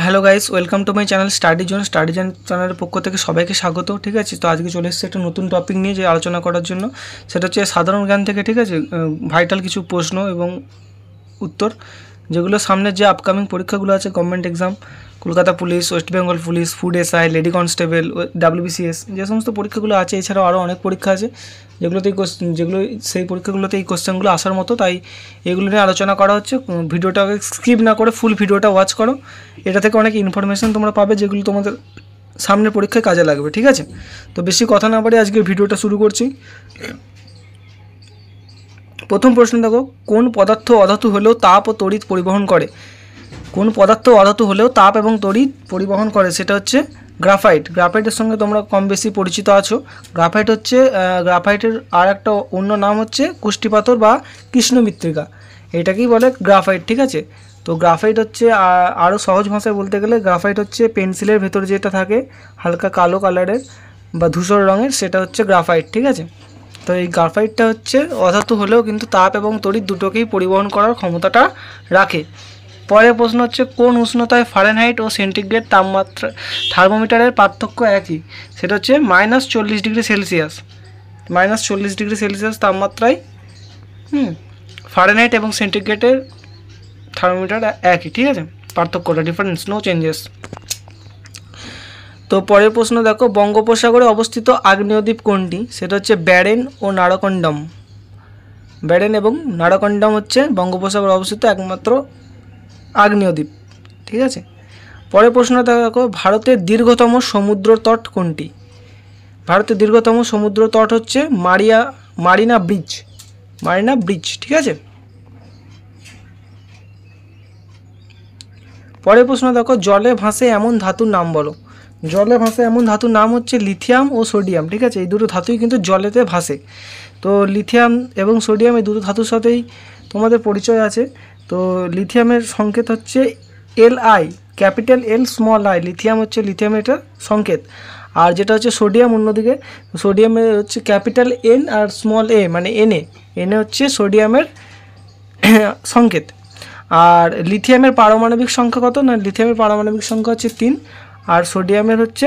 Hello guys, welcome to my channel study zone চ্যানেলের পক্ষ থেকে সবাইকে স্বাগত। ঠিক আছে, তো আজকে চলে এসেছে একটা নতুন টপিক নিয়ে যে আলোচনা করার জন্য। সেটা হচ্ছে সাধারণ জ্ঞান থেকে, ঠিক আছে, ভাইটাল কিছু প্রশ্ন এবং উত্তর, যেগুলো সামনের যে আপকামিং পরীক্ষাগুলো আছে, government exam, Kolkata police, West Bengal police, food SI, lady constable, WBCS, যে সমস্ত পরীক্ষাগুলো আছে, এছাড়াও আরও অনেক পরীক্ষা আছে যেগুলো সেই পরীক্ষাগুলোতে এই কোশ্চেনগুলো আসার মতো। তাই এগুলো নিয়ে আলোচনা করা হচ্ছে। ভিডিওটাকে স্কিপ না করে ফুল ভিডিওটা ওয়াচ করো। এটা থেকে অনেক ইনফরমেশন তোমরা পাবে, যেগুলো তোমাদের সামনের পরীক্ষায় কাজে লাগবে। ঠিক আছে, তো বেশি কথা না বলে আজকের ভিডিওটা শুরু করছি। প্রথম প্রশ্ন দেখো, কোন পদার্থ অধাতু হলেও তাপ ও তড়িৎ পরিবহন করে? কোন পদার্থ অধাতু হলেও তাপ এবং তড়িৎ পরিবহন করে? সেটা হচ্ছে গ্রাফাইট। গ্রাফাইটের সঙ্গে তোমরা কম বেশি পরিচিত আছো। গ্রাফাইটের আর একটা অন্য নাম হচ্ছে কুষ্টিপাথর বা কৃষ্ণমৃত্তিকা, এটাকেই বলে গ্রাফাইট। ঠিক আছে, তো গ্রাফাইট হচ্ছে আরও সহজ ভাষায় বলতে গেলে গ্রাফাইট হচ্ছে পেন্সিলের ভেতর যেটা থাকে হালকা কালো কালারের বা ধূসর রঙের, সেটা হচ্ছে গ্রাফাইট। ঠিক আছে, তো এই গ্রাফাইটটা হচ্ছে অধাতু হলেও কিন্তু তাপ এবং তড়িৎ দুটোকেই পরিবহন করার ক্ষমতাটা রাখে। পরের প্রশ্ন হচ্ছে, কোন উষ্ণতায় ফারেনহাইট ও সেন্টিগ্রেড তাপমাত্রা থার্মোমিটারের পার্থক্য একই? সেটা হচ্ছে -40 ডিগ্রি সেলসিয়াস। -40 ডিগ্রি সেলসিয়াস তাপমাত্রায় ফারেনহাইট এবং সেন্টিগ্রেডের থার্মোমিটার একই। ঠিক আছে, পার্থক্যটা ডিফারেন্স, নো চেঞ্জেস। তো পরের প্রশ্ন দেখো, বঙ্গোপসাগরে অবস্থিত আগ্নেয়দ্বীপ কোনটি? সেটা হচ্ছে ব্যারেন ও নারাকন্ডম। ব্যারেন এবং নারাকন্ডম হচ্ছে বঙ্গোপসাগরে অবস্থিত একমাত্র আগ্নেয়দ্বীপ। ঠিক আছে, পরের প্রশ্নটা দেখো, ভারতের দীর্ঘতম সমুদ্র তট কোনটি? ভারতের দীর্ঘতম সমুদ্র তট হচ্ছে মারিনা ব্রিজ। ঠিক আছে, পরের প্রশ্ন দেখো, জলে ভাসে এমন ধাতুর নাম বলো। জলে ভাসে এমন ধাতুর নাম হচ্ছে লিথিয়াম ও সোডিয়াম। ঠিক আছে, এই দুটো ধাতুই কিন্তু জলেতে ভাসে। তো লিথিয়াম এবং সোডিয়াম এই দুটো ধাতুর সাথেই তোমাদের পরিচয় আছে। তো লিথিয়ামের সংকেত হচ্ছে Li, capital L small i। Lithium হচ্ছে লিথিয়ামের এটা সংকেত। আর যেটা হচ্ছে সোডিয়াম, অন্যদিকে সোডিয়ামের হচ্ছে ক্যাপিটাল N আর স্মল a, মানে Na হচ্ছে সোডিয়ামের সংকেত। আর লিথিয়ামের পারমাণবিক সংখ্যা কত? না, লিথিয়ামের পারমাণবিক সংখ্যা হচ্ছে 3 আর সোডিয়ামের হচ্ছে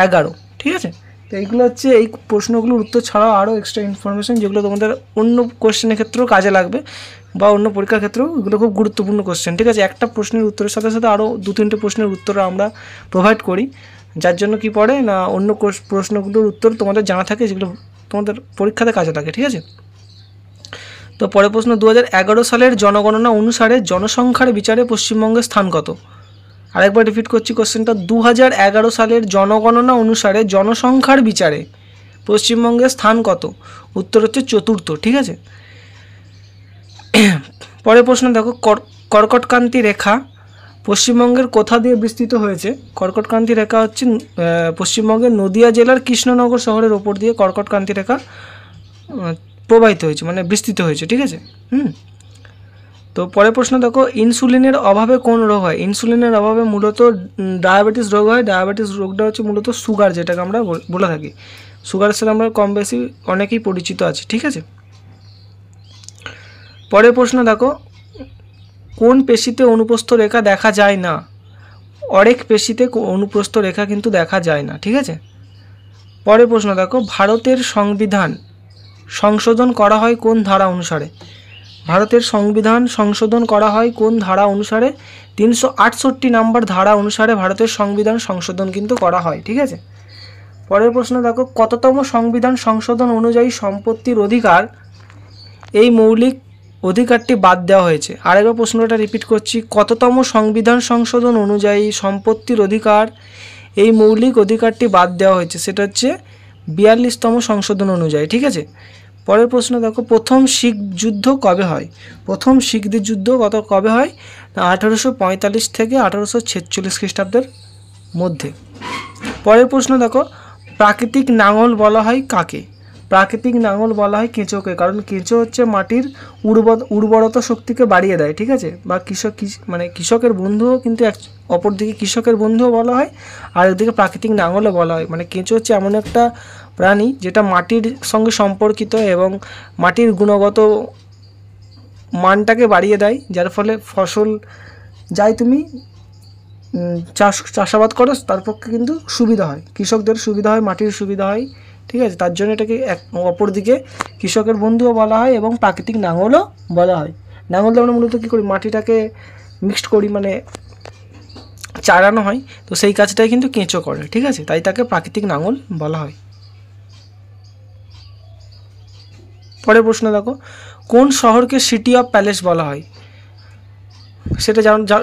11। ঠিক আছে, তো এইগুলো হচ্ছে এই প্রশ্নগুলোর উত্তর ছাড়াও আরও এক্সট্রা ইনফরমেশন, যেগুলো তোমাদের অন্য কোশ্চেনের ক্ষেত্রেও কাজে লাগবে বা অন্য পরীক্ষার ক্ষেত্রেও এগুলো খুব গুরুত্বপূর্ণ কোশ্চেন। ঠিক আছে, একটা প্রশ্নের উত্তরের সাথে সাথে আরও 2-3টে প্রশ্নের উত্তর আমরা প্রোভাইড করি, যার জন্য কি পড়ে না অন্য প্রশ্নগুলোর উত্তর তোমাদের জানা থাকে, যেগুলো তোমাদের পরীক্ষাতে কাজে লাগে। ঠিক আছে, তো পরের প্রশ্ন, 2011 সালের জনগণনা অনুসারে জনসংখ্যার বিচারে পশ্চিমবঙ্গের স্থান কত? আরেকবার রিপিট করছি কোশ্চেনটা, 2011 সালের জনগণনা অনুসারে জনসংখ্যার বিচারে পশ্চিমবঙ্গের স্থান কত? উত্তর হচ্ছে 4র্থ। ঠিক আছে, পরের প্রশ্ন দেখো, কর্কটক্রান্তি রেখা পশ্চিমবঙ্গের কোথা দিয়ে বিস্তৃত হয়েছে? কর্কটক্রান্তি রেখা হচ্ছে পশ্চিমবঙ্গের নদিয়া জেলার কৃষ্ণনগর শহরের ওপর দিয়ে কর্কটক্রান্তি রেখা প্রবাহিত হয়েছে, মানে বিস্তৃত হয়েছে। ঠিক আছে, তো পরের প্রশ্ন দেখো, ইনসুলিনের অভাবে কোন রোগ হয়? ইনসুলিনের অভাবে মূলত ডায়াবেটিস রোগ হয়। ডায়াবেটিস রোগটা হচ্ছে মূলত সুগার, যেটাকে আমরা বলে থাকি। সুগারের সাথে আমরা কম বেশি অনেকেই পরিচিত আছি। ঠিক আছে, পরের প্রশ্ন দেখো, কোন পেশিতে অনুপ্রস্থ রেখা দেখা যায় না? অরেখ পেশিতে অনুপ্রস্থ রেখা কিন্তু দেখা যায় না। ঠিক আছে, পরের প্রশ্ন দেখো, ভারতের সংবিধান সংশোধন করা হয় কোন ধারা অনুসারে? ভারতের সংবিধান সংশোধন করা হয় কোন ধারা অনুসারে? 368 নম্বর ধারা অনুসারে ভারতের সংবিধান সংশোধন কিন্তু করা হয়। ঠিক আছে, পরের প্রশ্ন দেখো, কততম সংবিধান সংশোধন অনুযায়ী সম্পত্তির অধিকার এই মৌলিক অধিকারটি বাদ দেওয়া হয়েছে? আরেকবার প্রশ্নটা রিপিট করছি, কততম সংবিধান সংশোধন অনুযায়ী সম্পত্তির অধিকার এই মৌলিক অধিকারটি বাদ দেওয়া হয়েছে? সেটা হচ্ছে 42তম সংশোধন অনুযায়ী। ঠিক আছে, পরের প্রশ্ন দেখো, প্রথম শিখ যুদ্ধ কবে হয়? প্রথম শিখদের যুদ্ধ কবে হয়? 1845 থেকে 1846 খ্রিস্টাব্দের মধ্যে। পরের প্রশ্ন দেখো, প্রাকৃতিক নাঙল বলা হয় কাকে? প্রাকৃতিক নাঙল বলা হয় কেঁচোকে, কারণ কেঁচো হচ্ছে মাটির উর্বরতা শক্তিকে বাড়িয়ে দেয়। ঠিক আছে, বা কৃষকের বন্ধুও কিন্তু অপরদিকে কৃষকের বন্ধুও বলা হয়, আর একদিকে প্রাকৃতিক নাঙলও বলা হয়। মানে কেঁচো হচ্ছে এমন একটা প্রাণী যেটা মাটির সঙ্গে সম্পর্কিত এবং মাটির গুণগত মানটাকে বাড়িয়ে দেয়, যার ফলে ফসল যাই তুমি চাষাবাদ করে তার পক্ষে কিন্তু সুবিধা হয়, কৃষকদের সুবিধা হয়, মাটির সুবিধা হয়, ঠিক আছে। তার জন্য এটাকে অপরদিকে কৃষকের বন্ধুও বলা হয় এবং প্রাকৃতিক নাঙলও বলা হয়। নাঙল দিয়ে আমরা মূলত কী করি, মাটিটাকে মিক্সড করি, মানে চারানো হয়, তো সেই কাজটাই কিন্তু কেঁচো করে, ঠিক আছে, তাই তাকে প্রাকৃতিক নাঙল বলা হয়। পরের প্রশ্ন দেখো, কোন শহরকে সিটি অফ প্যালেস বলা হয়? সেটা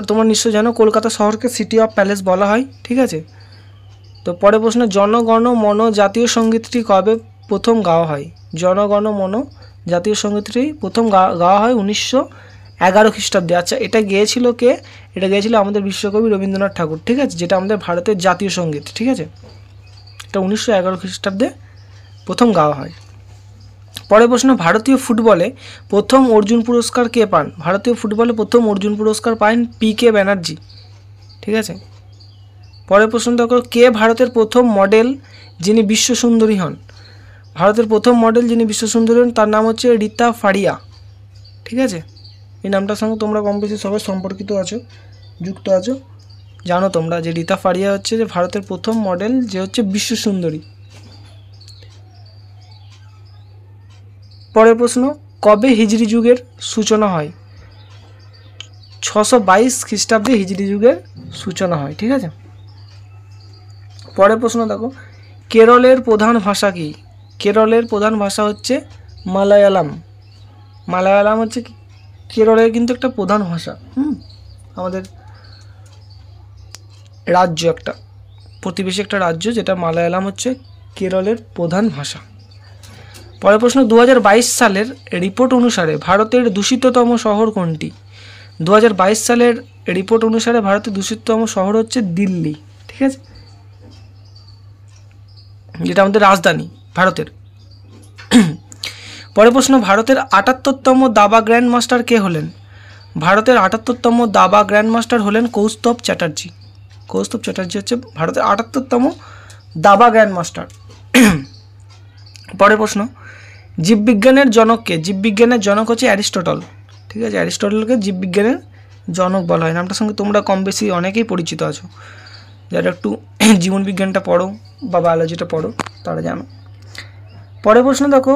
তোমরা নিশ্চয় জানো, কলকাতা শহরকে সিটি অফ প্যালেস বলা হয়, ঠিক আছে। তো পরের প্রশ্ন, জনগণ মন জাতীয় সঙ্গীতটি কবে প্রথম গাওয়া হয়? জনগণ মন জাতীয় সঙ্গীতটি প্রথম গাওয়া হয় 1911 খ্রিস্টাব্দে। আচ্ছা, এটা গেয়েছিল কে? এটা গেয়েছিল আমাদের বিশ্বকবি রবীন্দ্রনাথ ঠাকুর, ঠিক আছে, যেটা আমাদের ভারতের জাতীয় সঙ্গীত, ঠিক আছে। এটা 1911 খ্রিস্টাব্দে প্রথম গাওয়া হয়। পরের প্রশ্ন, ভারতীয় ফুটবলে প্রথম অর্জুন পুরস্কার কে পান? ভারতীয় ফুটবলে প্রথম অর্জুন পুরস্কার পান PK ব্যানার্জি, ঠিক আছে। পরের প্রশ্ন দেখো, কে ভারতের প্রথম মডেল যিনি বিশ্ব সুন্দরী হন? ভারতের প্রথম মডেল যিনি বিশ্ব সুন্দরী হন তার নাম হচ্ছে রীতা ফারিয়া, ঠিক আছে। এই নামটার সঙ্গে তোমরা কম বেশি সবাই সম্পর্কিত আছো, যুক্ত আছো, জানো তোমরা যে রীতা ফারিয়া হচ্ছে যে ভারতের প্রথম মডেল যে হচ্ছে বিশ্ব সুন্দরী। পরের প্রশ্ন, কবে হিজরি যুগের সূচনা হয়? 622 খ্রিস্টাব্দে হিজরি যুগের সূচনা হয়, ঠিক আছে। পরের প্রশ্ন দেখো, কেরলের প্রধান ভাষা কি? কেরলের প্রধান ভাষা হচ্ছে মালায়ালাম। মালায়ালাম হচ্ছে কেরলের কিন্তু একটা প্রধান ভাষা, আমাদের রাজ্য, একটা প্রতিবেশী একটা রাজ্য, যেটা মালায়ালাম হচ্ছে কেরলের প্রধান ভাষা। পরের প্রশ্ন, 2022 সালের রিপোর্ট অনুসারে ভারতের দূষিততম শহর কোনটি? 2022 সালের রিপোর্ট অনুসারে ভারতের দূষিততম শহর হচ্ছে দিল্লি, ঠিক আছে, যেটা আমাদের রাজধানী ভারতের। পরের প্রশ্ন, ভারতের 78তম দাবা গ্র্যান্ড মাস্টার কে হলেন? ভারতের 78তম দাবা গ্র্যান্ড মাস্টার হলেন কৌস্তভ চ্যাটার্জি। কৌস্তভ চ্যাটার্জি হচ্ছে ভারতের 78তম দাবা গ্র্যান্ড মাস্টার। পরের প্রশ্ন, জীববিজ্ঞানের জনক কে? জীববিজ্ঞানের জনক হচ্ছে অ্যারিস্টটল, ঠিক আছে। অ্যারিস্টটলকে জীববিজ্ঞানের জনক বলা হয়। নামটার সঙ্গে তোমরা কম বেশি অনেকেই পরিচিত আছো, যারা একটু জীবনবিজ্ঞানটা পড়ো বা বায়োলজিটা পড়ো তারা জানো। পরের প্রশ্ন দেখো,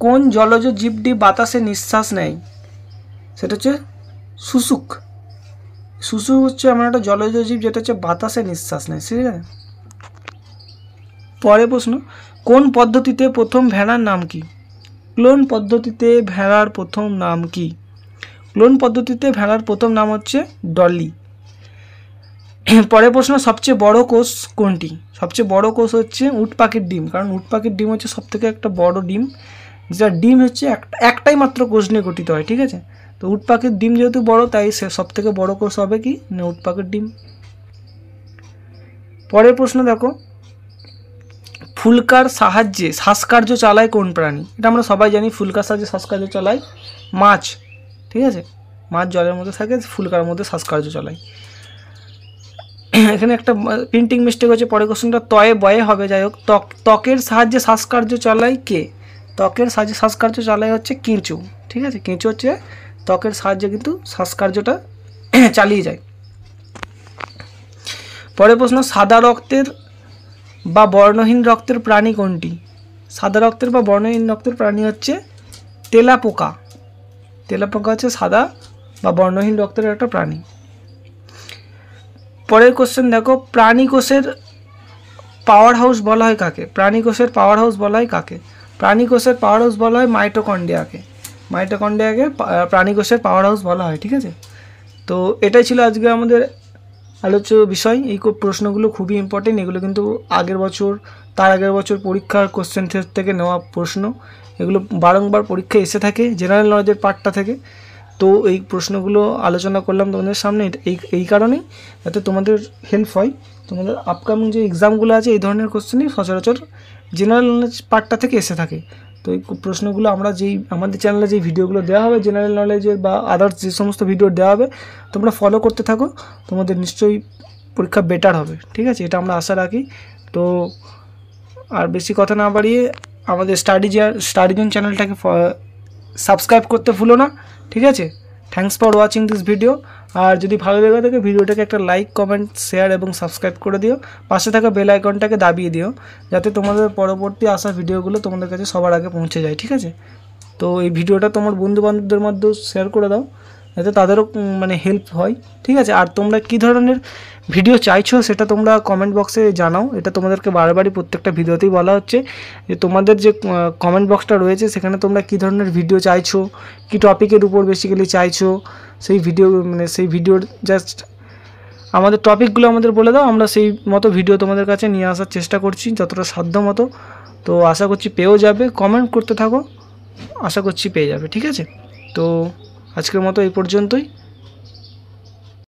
কোন জলজ জীবটি বাতাসে নিঃশ্বাস নেয়? সেটা হচ্ছে শুশুক। শুশুক হচ্ছে এমন একটা জলজ জীব যেটা হচ্ছে বাতাসে নিঃশ্বাস নেয়, ঠিক আছে। পরের প্রশ্ন, কোন পদ্ধতিতে প্রথম ভেড়ার নাম কি? ক্লোন পদ্ধতিতে ভেড়ার প্রথম নাম কি? ক্লোন পদ্ধতিতে ভেড়ার প্রথম নাম হচ্ছে ডলি। পরের প্রশ্ন, সবচেয়ে বড় কোষ কোনটি? সবচেয়ে বড় কোষ হচ্ছে উট পাখির ডিম, কারণ উট পাখির ডিম হচ্ছে সবথেকে একটা বড় ডিম, যেটা ডিম হচ্ছে একটাই মাত্র কোষ নিয়ে গঠিত হয়, ঠিক আছে। তো উট পাখির ডিম যেহেতু বড়, তাই সে সবথেকে বড় কোষ হবে কি না উট পাখির ডিম। পরের প্রশ্ন দেখো, ফুলকার সাহায্যে শ্বাসকার্য চালায় কোন প্রাণী? এটা আমরা সবাই জানি, ফুলকার সাহায্যে শ্বাসকার্য চালায় মাছ, ঠিক আছে। মাছ জলের মধ্যে থাকে, ফুলকার মধ্যে শ্বাসকার্য চালায়। এখানে একটা প্রিন্টিং মিস্টেক হচ্ছে, পরের কোশ্চেনটা তয়ে বয়ে হবে, যাই হোক। ত্বকের সাহায্যে শ্বাসকার্য চালায় কে? ত্বকের সাহায্যে শ্বাসকার্য চালায় হচ্ছে কেঁচো, ঠিক আছে। কেঁচো হচ্ছে ত্বকের সাহায্যে কিন্তু শ্বাসকার্যটা চালিয়ে যায়। পরের প্রশ্ন, সাদা রক্তের বা বর্ণহীন রক্তের প্রাণী কোনটি? সাদা রক্তের বা বর্ণহীন রক্তের প্রাণী হচ্ছে তেলাপোকা। তেলাপোকা হচ্ছে সাদা বা বর্ণহীন রক্তের একটা প্রাণী। পরের কোশ্চেন দেখো, প্রাণী কোষের পাওয়ার হাউস বলা হয় কাকে? প্রাণী কোষের পাওয়ার হাউস বলা হয় কাকে? প্রাণী কোষের পাওয়ার হাউস বলা হয় মাইটোকন্ড্রিয়াকে। মাইটোকন্ড্রিয়াকে প্রাণী কোষের পাওয়ার হাউস বলা হয়, ঠিক আছে। তো এটাই ছিল আজকে আমাদের আলোচ্য বিষয়। এই প্রশ্নগুলো খুবই ইম্পর্টেন্ট, এগুলো কিন্তু আগের বছর তার আগের বছর পরীক্ষার কোশ্চেন থেকে নেওয়া প্রশ্ন, এগুলো বারংবার পরীক্ষায় এসে থাকে জেনারেল নলেজের পার্টটা থেকে। তো এই প্রশ্নগুলো আলোচনা করলাম তোমাদের সামনে এই কারণেই, যাতে তোমাদের হেল্প হয়। তোমাদের আপকামিং যে এক্সামগুলো আছে এই ধরনের কোশ্চেনই সচরাচর জেনারেল নলেজ পার্টটা থেকে এসে থাকে। তো এই প্রশ্নগুলো আমরা আমাদের চ্যানেলে যেই ভিডিওগুলো দেওয়া হবে জেনারেল নলেজের বা আদার্স যে সমস্ত ভিডিও দেওয়া হবে তোমরা ফলো করতে থাকো, তোমাদের নিশ্চয়ই পরীক্ষা বেটার হবে, ঠিক আছে, এটা আমরা আশা রাখি। তো আর বেশি কথা না বাড়িয়ে আমাদের স্টাডি জোন চ্যানেলটাকে সাবস্ক্রাইব করতে ভুলো না, ঠিক আছে। Thanks for watching this video. আর যদি ভালো লেগে থাকে ভিডিওটাকে একটা লাইক, কমেন্ট, শেয়ার এবং সাবস্ক্রাইব করে দিও। পাশে থাকা বেল আইকনটাকে দাবিয়ে দিও, যাতে তোমাদের পরবর্তী আসা ভিডিওগুলো তোমাদের কাছে সবার আগে পৌঁছে যায়, ঠিক আছে? তো এই ভিডিওটা তোমার বন্ধুবান্ধবদের মধ্যেও শেয়ার করে দাও, যাতে তাদেরও মানে হেল্প হয়, ঠিক আছে? আর তোমরা কী ধরনের ভিডিও চাইছো সেটা তোমরা কমেন্ট বক্সে জানাও। এটা তোমাদেরকে বারবারই প্রত্যেকটা ভিডিওতেই বলা হচ্ছে যে তোমাদের যে কমেন্ট বক্সটা রয়েছে সেখানে তোমরা কী ধরনের ভিডিও চাইছো, কী টপিকের উপর বেসিক্যালি চাইছো, সেই ভিডিও মানে সেই ভিডিওর জাস্ট আমাদের টপিকগুলো আমাদের বলে দাও, আমরা সেই মতো ভিডিও তোমাদের কাছে নিয়ে আসার চেষ্টা করছি যতটা সাধ্য মতো। তো আশা করছি পেয়েও যাবে, কমেন্ট করতে থাকো, আশা করছি পেয়ে যাবে, ঠিক আছে? তো আজকের মতো এই পর্যন্তই।